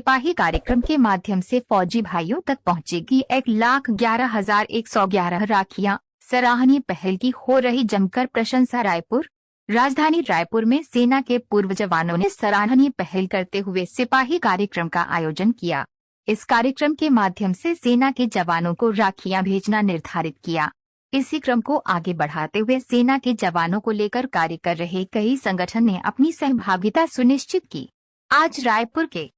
सिपाही कार्यक्रम के माध्यम से फौजी भाइयों तक पहुंचेगी 1,11,111 राखियां। सराहनीय पहल की हो रही जमकर प्रशंसा। रायपुर। राजधानी रायपुर में सेना के पूर्व जवानों ने सराहनीय पहल करते हुए सिपाही कार्यक्रम का आयोजन किया। इस कार्यक्रम के माध्यम से सेना के जवानों को राखियां भेजना निर्धारित किया। इसी क्रम को आगे बढ़ाते हुए सेना के जवानों को लेकर कार्य कर रहे कई संगठन ने अपनी सहभागिता सुनिश्चित की। आज रायपुर के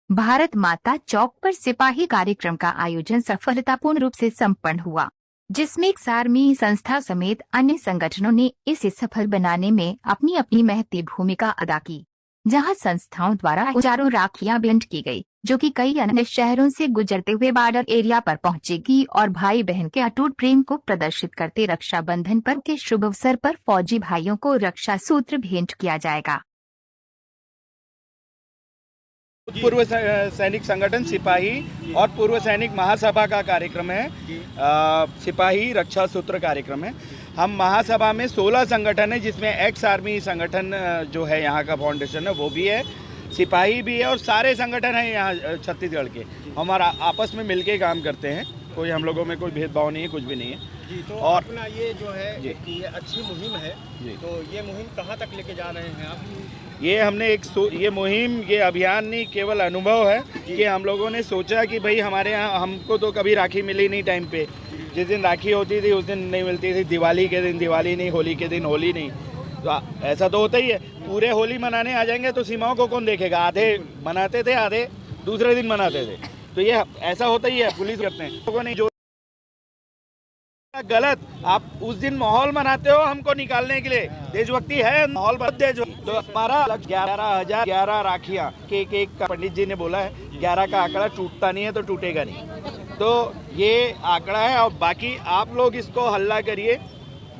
भारत माता चौक पर सिपाही कार्यक्रम का आयोजन सफलतापूर्ण रूप से संपन्न हुआ, जिसमें एक आर्मी संस्था समेत अन्य संगठनों ने इसे सफल बनाने में अपनी अपनी महत्वपूर्ण भूमिका अदा की। जहां संस्थाओं द्वारा हजारों राखियां भेंट की गई, जो कि कई अन्य शहरों से गुजरते हुए बॉर्डर एरिया पर पहुंचेगी और भाई बहन के अटूट प्रेम को प्रदर्शित करते रक्षाबंधन पर्व के शुभ अवसर पर फौजी भाइयों को रक्षा सूत्र भेंट किया जाएगा। पूर्व सैनिक संगठन सिपाही और पूर्व सैनिक महासभा का कार्यक्रम है। सिपाही रक्षा सूत्र कार्यक्रम है। हम महासभा में 16 संगठन है, जिसमें एक्स आर्मी संगठन जो है यहाँ का फाउंडेशन है वो भी है, सिपाही भी है और सारे संगठन हैं यहाँ छत्तीसगढ़ के। हमारा आपस में मिलके काम करते हैं, कोई हम लोगों में कोई भेदभाव नहीं है, कुछ भी नहीं है जी। तो और अपना ये जो है कि ये अच्छी मुहिम है जी, तो ये मुहिम कहाँ तक लेके जा रहे हैं आप? ये हमने ये मुहिम, ये अभियान नहीं केवल अनुभव है कि हम लोगों ने सोचा कि भाई हमारे यहाँ हमको तो कभी राखी मिली नहीं टाइम पे। जिस दिन राखी होती थी उस दिन नहीं मिलती थी, दिवाली के दिन दिवाली नहीं, होली के दिन होली नहीं। तो ऐसा तो होता ही है। पूरे होली मनाने आ जाएंगे तो सीमाओं को कौन देखेगा? आधे मनाते थे, आधे दूसरे दिन मनाते थे। तो ये ऐसा होता ही है। पुलिस करते हैं लोगों ने जो गलत, आप उस दिन माहौल मनाते हो हमको निकालने के लिए। देशभक्ति है, माहौल देशभक्ति। तो हमारा 11,011 राखियां के एक पंडित जी ने बोला है, 11 का आंकड़ा टूटता नहीं है तो टूटेगा नहीं। तो ये आंकड़ा है और बाकी आप लोग इसको हल्ला करिए,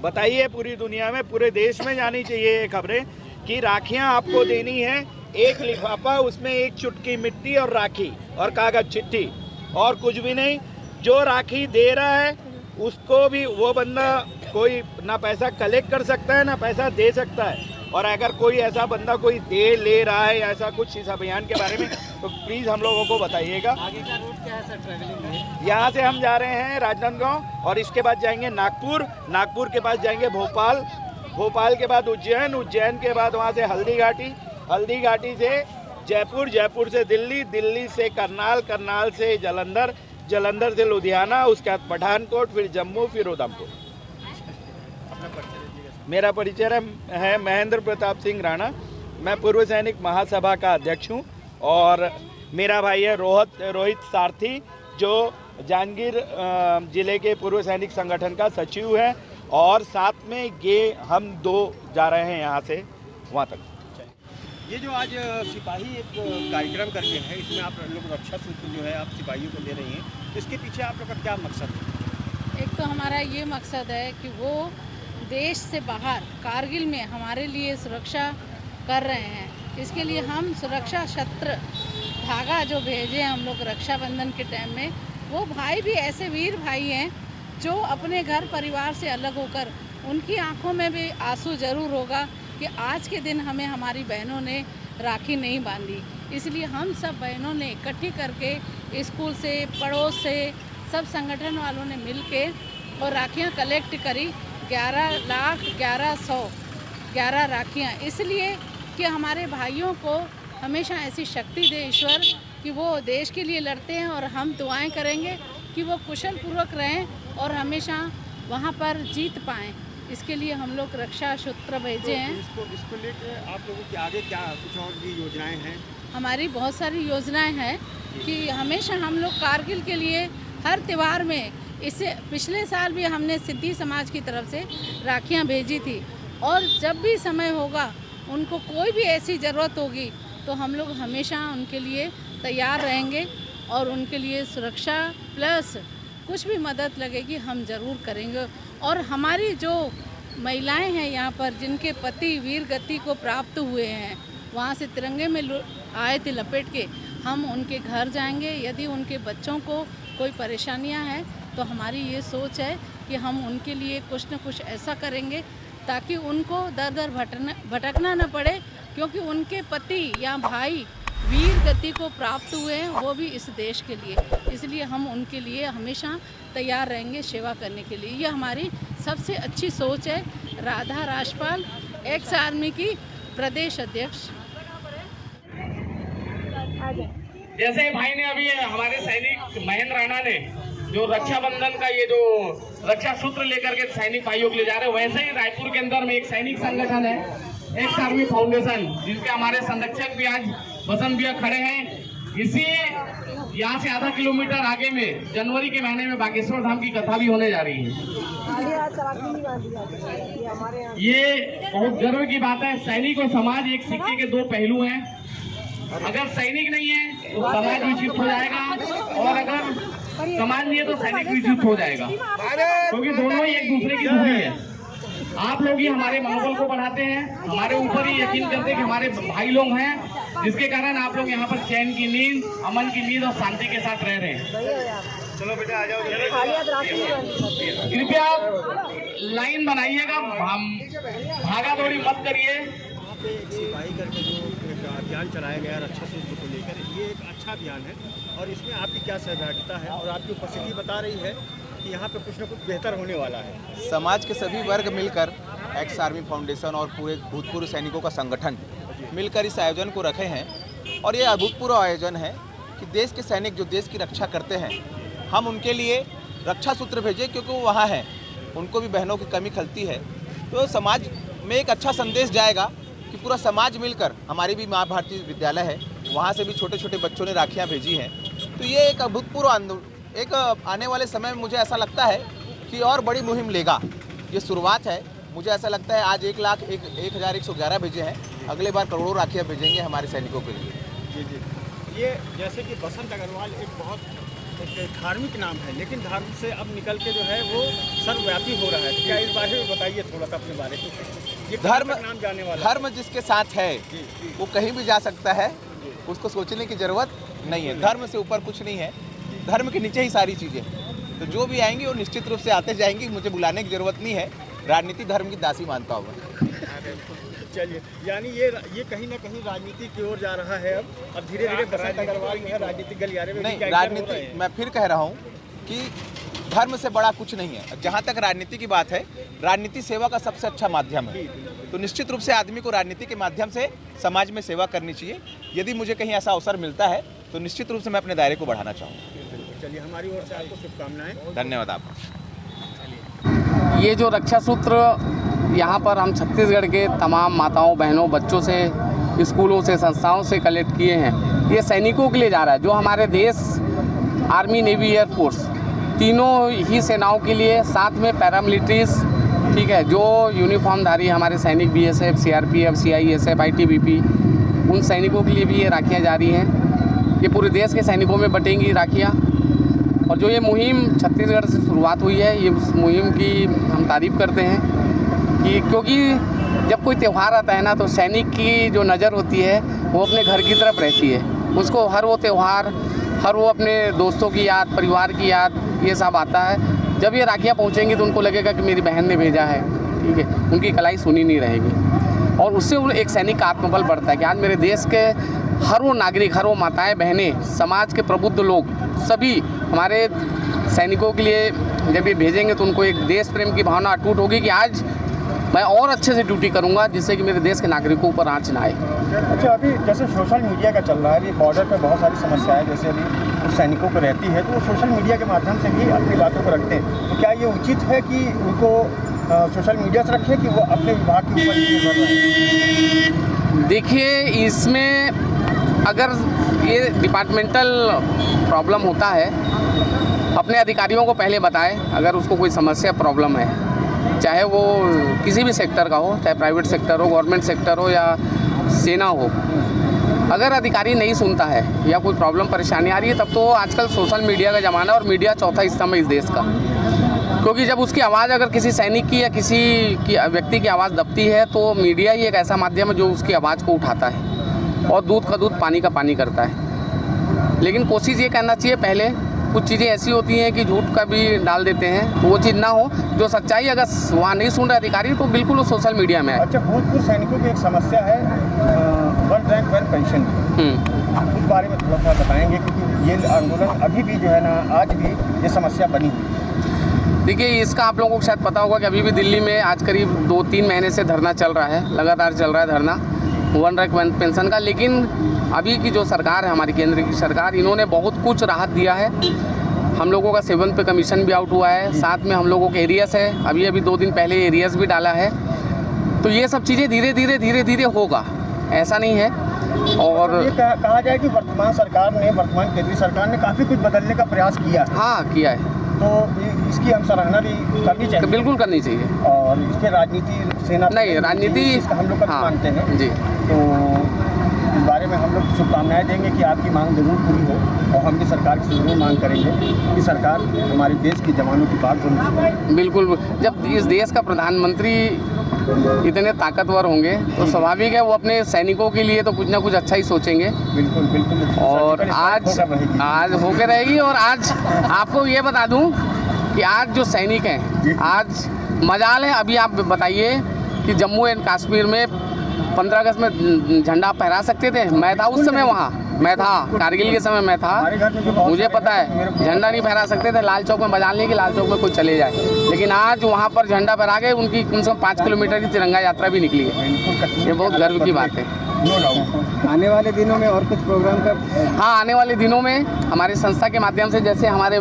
बताइए पूरी दुनिया में, पूरे देश में जानी चाहिए ये खबरें कि राखियां आपको देनी है। एक लिफाफा, उसमें एक चुटकी मिट्टी और राखी और कागज चिट्ठी और कुछ भी नहीं। जो राखी दे रहा है उसको भी वो बंदा कोई ना पैसा कलेक्ट कर सकता है ना पैसा दे सकता है। और अगर कोई ऐसा बंदा कोई दे ले रहा है ऐसा कुछ इस अभियान के बारे में तो प्लीज़ हम लोगों को बताइएगा। आगे का रूट क्या है सर ट्रैवलिंग में? यहाँ से हम जा रहे हैं राजनांदगांव और इसके बाद जाएंगे नागपुर, नागपुर के बाद जाएंगे भोपाल, भोपाल के बाद उज्जैन, उज्जैन के बाद वहाँ से हल्दी घाटी, हल्दी घाटी से जयपुर, जयपुर से दिल्ली, दिल्ली से करनाल, करनाल से जलंधर, जलंधर से लुधियाना, उसके बाद पठानकोट, फिर जम्मू, फिर उधमपुर। मेरा परिचय है महेंद्र प्रताप सिंह राणा। मैं पूर्व सैनिक महासभा का अध्यक्ष हूँ और मेरा भाई है रोहित सारथी, जो जांजगीर जिले के पूर्व सैनिक संगठन का सचिव है। और साथ में ये हम 2 जा रहे हैं यहाँ से वहाँ तक। ये जो आज सिपाही एक कार्यक्रम करके है, इसमें आप लोग रक्षा सूत्र जो है आप सिपाहियों को दे रही हैं, इसके पीछे आप लोग का क्या मकसद है? एक तो हमारा ये मकसद है कि वो देश से बाहर कारगिल में हमारे लिए सुरक्षा कर रहे हैं। इसके लिए हम सुरक्षा छत्र धागा जो भेजे हम लोग रक्षाबंधन के टाइम में, वो भाई भी ऐसे वीर भाई हैं जो अपने घर परिवार से अलग होकर, उनकी आंखों में भी आंसू ज़रूर होगा कि आज के दिन हमें हमारी बहनों ने राखी नहीं बांधी। इसलिए हम सब बहनों ने इकट्ठी करके स्कूल से, पड़ोस से, सब संगठन वालों ने मिलके और राखियाँ कलेक्ट करी। 11,11,11 राखियाँ, इसलिए कि हमारे भाइयों को हमेशा ऐसी शक्ति दे ईश्वर कि वो देश के लिए लड़ते हैं और हम दुआएं करेंगे कि वो कुशल पूर्वक रहें और हमेशा वहाँ पर जीत पाएँ। इसके लिए हम लोग रक्षा सूत्र भेजे हैं। इसको लेकर आप लोगों के आगे क्या कुछ और भी योजनाएं हैं? हमारी बहुत सारी योजनाएं हैं कि हमेशा हम लोग कारगिल के लिए हर त्यौहार में, इससे पिछले साल भी हमने सिद्धि समाज की तरफ से राखियां भेजी थी और जब भी समय होगा उनको कोई भी ऐसी ज़रूरत होगी तो हम लोग हमेशा उनके लिए तैयार रहेंगे और उनके लिए सुरक्षा प्लस कुछ भी मदद लगेगी हम ज़रूर करेंगे। और हमारी जो महिलाएं हैं यहाँ पर, जिनके पति वीर गति को प्राप्त हुए हैं, वहाँ से तिरंगे में आए थे लपेट के, हम उनके घर जाएंगे। यदि उनके बच्चों को कोई परेशानियाँ हैं तो हमारी ये सोच है कि हम उनके लिए कुछ न कुछ ऐसा करेंगे ताकि उनको दर दर भटकना न पड़े, क्योंकि उनके पति या भाई वीर गति को प्राप्त हुए हैं, वो भी इस देश के लिए। इसलिए हम उनके लिए हमेशा तैयार रहेंगे सेवा करने के लिए। ये हमारी सबसे अच्छी सोच है। राधा राजपाल, एक्स आर्मी की प्रदेश अध्यक्ष। जैसे भाई ने अभी हमारे सैनिक महेंद्र राणा ने जो रक्षाबंधन का ये जो रक्षा सूत्र लेकर के सैनिक भाइयों को ले जा रहे हैं, वैसे ही रायपुर के अंदर में एक सैनिक संगठन है, एक्स आर्मी फाउंडेशन, जिसके हमारे संरक्षक भी आज बसंत भैया खड़े हैं। इसी यहाँ से आधा किलोमीटर आगे में जनवरी के महीने में बागेश्वर धाम की कथा भी होने जा रही है। ये बहुत गर्व की बात है। सैनिक और समाज एक सिक्के के दो पहलू हैं। अगर सैनिक नहीं है तो समाज विकसित हो जाएगा, और अगर समाज नहीं है तो सैनिक विकसित हो जाएगा, क्योंकि दोनों ही एक दूसरे की दूरी है। आप लोग ही हमारे मनोबल को बढ़ाते हैं, हमारे ऊपर ही यकीन करते हैं कि हमारे भाई लोग हैं, जिसके कारण आप लोग यहाँ पर चैन की नींद, अमन की नींद और शांति के साथ रह रहे हैं। चलो बेटा आ जाओ, कृपया लाइन बनाइएगा, हम भागा दौड़ी मत करिए। सिपाही करके जो एक अभियान चलाया गया रक्षा सूत्र को लेकर, ये एक अच्छा अभियान है और इसमें आपकी क्या सहभागिता है और आपकी उपस्थिति बता रही है कि यहाँ पे कुछ न कुछ बेहतर होने वाला है। समाज के सभी वर्ग मिलकर एक्स आर्मी फाउंडेशन और पूरे भूतपूर्व सैनिकों का संगठन मिलकर इस आयोजन को रखे हैं, और ये अभूतपूर्व आयोजन है कि देश के सैनिक जो देश की रक्षा करते हैं, हम उनके लिए रक्षा सूत्र भेजें, क्योंकि वो वहाँ हैं, उनको भी बहनों की कमी खलती है। तो समाज में एक अच्छा संदेश जाएगा कि पूरा समाज मिलकर, हमारी भी माँ भारती विद्यालय है, वहाँ से भी छोटे छोटे बच्चों ने राखियाँ भेजी हैं। तो ये एक अभूतपूर्व आंदोलन, एक आने वाले समय में मुझे ऐसा लगता है कि और बड़ी मुहिम लेगा। ये शुरुआत है। मुझे ऐसा लगता है आज 1,01,111 भेजे हैं, अगले बार करोड़ों राखियाँ भेजेंगे हमारे सैनिकों के लिए। जी जी, ये जैसे कि बसंत अग्रवाल एक बहुत एक धार्मिक नाम है, लेकिन धर्म से अब निकल के जो है वो सर्वव्यापी हो रहा है। क्या इस बारे में बताइए थोड़ा सा अपने बारे में। ये धर्म नाम जाने वाला धर्म जिसके साथ है वो कहीं भी जा सकता है, उसको सोचने की जरूरत नहीं है। धर्म से ऊपर कुछ नहीं है, धर्म के नीचे ही सारी चीज़ें। तो जो भी आएंगे वो निश्चित रूप से आते जाएंगे, मुझे बुलाने की जरूरत नहीं है। राजनीति धर्म की दासी मानता हूँ मैं। चलिए, यानी ये कहीं ना कहीं राजनीति की ओर जा रहा है। अब धीरे धीरे बसंत अग्रवाल में राजनीतिक गलियारे में नहीं, राजनीति, मैं फिर कह रहा हूँ कि धर्म से बड़ा कुछ नहीं है। जहाँ तक राजनीति की बात है, राजनीति सेवा का सबसे अच्छा माध्यम है। तो निश्चित रूप से आदमी को राजनीति के माध्यम से समाज में सेवा करनी चाहिए। यदि मुझे कहीं ऐसा अवसर मिलता है तो निश्चित रूप से मैं अपने दायरे को बढ़ाना चाहूँगा। चलिए, हमारी ओर से आपको शुभकामनाएं। धन्यवाद आपका। ये जो रक्षा सूत्र यहाँ पर हम छत्तीसगढ़ के तमाम माताओं, बहनों, बच्चों से, स्कूलों से, संस्थाओं से कलेक्ट किए हैं, ये सैनिकों के लिए जा रहा है, जो हमारे देश आर्मी, नेवी, एयरफोर्स तीनों ही सेनाओं के लिए, साथ में पैरामिलिट्रीज, ठीक है, जो यूनिफॉर्मधारी हमारे सैनिक, BSF, CRPF, CISF, ITBP, उन सैनिकों के लिए भी ये राखियाँ जा रही हैं। ये पूरे देश के सैनिकों में बटेंगी राखियाँ। और जो ये मुहिम छत्तीसगढ़ से शुरुआत हुई है, ये मुहिम की हम तारीफ़ करते हैं कि क्योंकि जब कोई त्यौहार आता है ना, तो सैनिक की जो नज़र होती है वो अपने घर की तरफ रहती है। उसको हर वो त्यौहार, हर वो अपने दोस्तों की याद, परिवार की याद, ये सब आता है। जब ये राखियाँ पहुँचेंगी तो उनको लगेगा कि मेरी बहन ने भेजा है, ठीक है, उनकी कलाई सुनी नहीं रहेगी। और उससे वो एक सैनिक का आत्मबल बढ़ता है कि आज मेरे देश के हर वो नागरिक, हर वो माताएं, बहनें, समाज के प्रबुद्ध लोग सभी हमारे सैनिकों के लिए जब ये भेजेंगे तो उनको एक देश प्रेम की भावना अटूट होगी कि आज मैं और अच्छे से ड्यूटी करूंगा, जिससे कि मेरे देश के नागरिकों पर आँच ना आए। अच्छा, अभी जैसे सोशल मीडिया का चल रहा है, अभी बॉर्डर पे बहुत सारी समस्याएं जैसे अभी कुछ सैनिकों को रहती है, तो वो सोशल मीडिया के माध्यम से भी अपनी बातों को रखते हैं। तो क्या ये उचित है कि उनको सोशल मीडिया से रखें कि वो अपने विभाग के ऊपर निर्भर रहें? देखिए, इसमें अगर ये डिपार्टमेंटल प्रॉब्लम होता है, अपने अधिकारियों को पहले बताएं अगर उसको कोई समस्या, प्रॉब्लम है, चाहे वो किसी भी सेक्टर का हो, चाहे प्राइवेट सेक्टर हो, गवर्नमेंट सेक्टर हो या सेना हो। अगर अधिकारी नहीं सुनता है या कोई प्रॉब्लम, परेशानी आ रही है, तब तो आजकल सोशल मीडिया का ज़माना है और मीडिया चौथा स्तंभ है इस देश का। क्योंकि जब उसकी आवाज़ अगर किसी सैनिक की या किसी की व्यक्ति की आवाज़ दबती है, तो मीडिया ही एक ऐसा माध्यम है जो उसकी आवाज़ को उठाता है। और दूध का दूध, पानी का पानी करता है। लेकिन कोशिश ये करना चाहिए पहले कुछ चीज़ें ऐसी होती हैं कि झूठ का भी डाल देते हैं, तो वो चीज़ ना हो। जो सच्चाई अगर वहाँ नहीं सुन रहे अधिकारी तो बिल्कुल वो सोशल मीडिया में है। अच्छा, भूतपूर्व सैनिकों की एक समस्या है वन रैंक वन पेंशन की, उस बारे में थोड़ा सा बताएंगे, क्योंकि ये आंदोलन अभी भी जो है ना, आज भी ये समस्या बनी हुई। देखिए, इसका आप लोगों को शायद पता होगा कि अभी भी दिल्ली में आज करीब 2-3 महीने से धरना चल रहा है, लगातार चल रहा है धरना वन रैंक वन पेंशन का। लेकिन अभी की जो सरकार है, हमारी केंद्र की सरकार, इन्होंने बहुत कुछ राहत दिया है। हम लोगों का 7 पे कमीशन भी आउट हुआ है, साथ में हम लोगों के एरियस है, अभी 2 दिन पहले एरियस भी डाला है। तो ये सब चीज़ें धीरे धीरे होगा, ऐसा नहीं है। और ये कहा जाए कि वर्तमान केंद्रीय सरकार ने काफ़ी कुछ बदलने का प्रयास किया है। हाँ, किया है, तो इसकी हम सराहना भी करनी चाहिए। बिल्कुल करनी चाहिए। और इस पर राजनीति सेना नहीं, राजनीति हम लोग का मानते हैं जी। तो इस बारे में हम लोग शुभकामनाएं देंगे कि आपकी मांग जरूर पूरी हो, और हम भी सरकार से जरूर मांग करेंगे कि सरकार हमारे देश के जवानों की बात सुने। बिल्कुल, जब इस देश का प्रधानमंत्री इतने ताकतवर होंगे तो स्वाभाविक है वो अपने सैनिकों के लिए तो कुछ ना कुछ अच्छा ही सोचेंगे। बिल्कुल बिल्कुल। और आज होकर रहेगी। और आज आपको ये बता दूं कि आज जो सैनिक हैं, आज मजाल है, अभी आप बताइए कि जम्मू एंड कश्मीर में 15 अगस्त में झंडा फहरा सकते थे। मैं था उस समय वहाँ, मैं था कारगिल के समय मैं था, मुझे पता है झंडा नहीं फहरा सकते थे। लाल चौक में बजा लें कि लाल चौक में कोई चले जाए, लेकिन आज वहाँ पर झंडा फहरा के उनकी कम से कम 5 किलोमीटर की तिरंगा यात्रा भी निकली है। ये बहुत गर्व की बात है। आने वाले दिनों में और कुछ प्रोग्राम का? हाँ, आने वाले दिनों में हमारे संस्था के माध्यम से, जैसे हमारे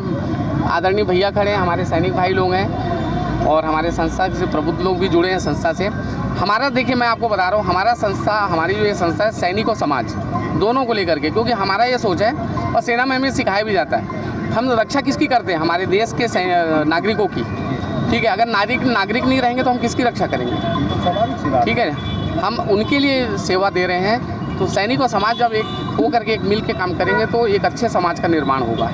आदरणीय भैया खड़े हैं, हमारे सैनिक भाई लोग हैं, और हमारे संस्था से प्रबुद्ध लोग भी जुड़े हैं संस्था से। हमारा, देखिए मैं आपको बता रहा हूँ, हमारी जो ये संस्था है, सैनिक और समाज दोनों को लेकर के, क्योंकि हमारा ये सोच है, और सेना में हमें सिखाया भी जाता है, हम रक्षा किसकी करते हैं? हमारे देश के नागरिकों की। ठीक है, अगर नागरिक नहीं रहेंगे तो हम किसकी रक्षा करेंगे? ठीक है, हम उनके लिए सेवा दे रहे हैं। तो सैनिक और समाज जब एक हो करके एक मिल के काम करेंगे तो एक अच्छे समाज का निर्माण होगा।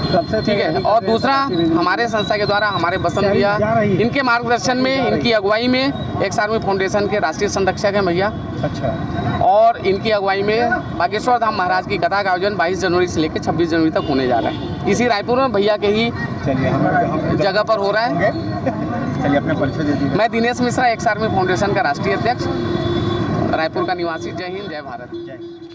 ठीक है। और दूसरा, हमारे संस्था के द्वारा हमारे बसंत भैया, इनके मार्गदर्शन में, इनकी अगुवाई में, एक्स आर्मी फाउंडेशन के राष्ट्रीय संरक्षक हैं भैया। अच्छा। और इनकी अगुवाई में बागेश्वर धाम महाराज की कथा का आयोजन 22 जनवरी से लेकर 26 जनवरी तक होने जा रहा है। इसी रायपुर में भैया के ही जगह पर हो रहा है। चलिए, अपना परिचय दे दीजिए। मैं Dinesh Mishra, ex army foundation का राष्ट्रीय अध्यक्ष, रायपुर का निवासी। जय हिंद, जय भारत।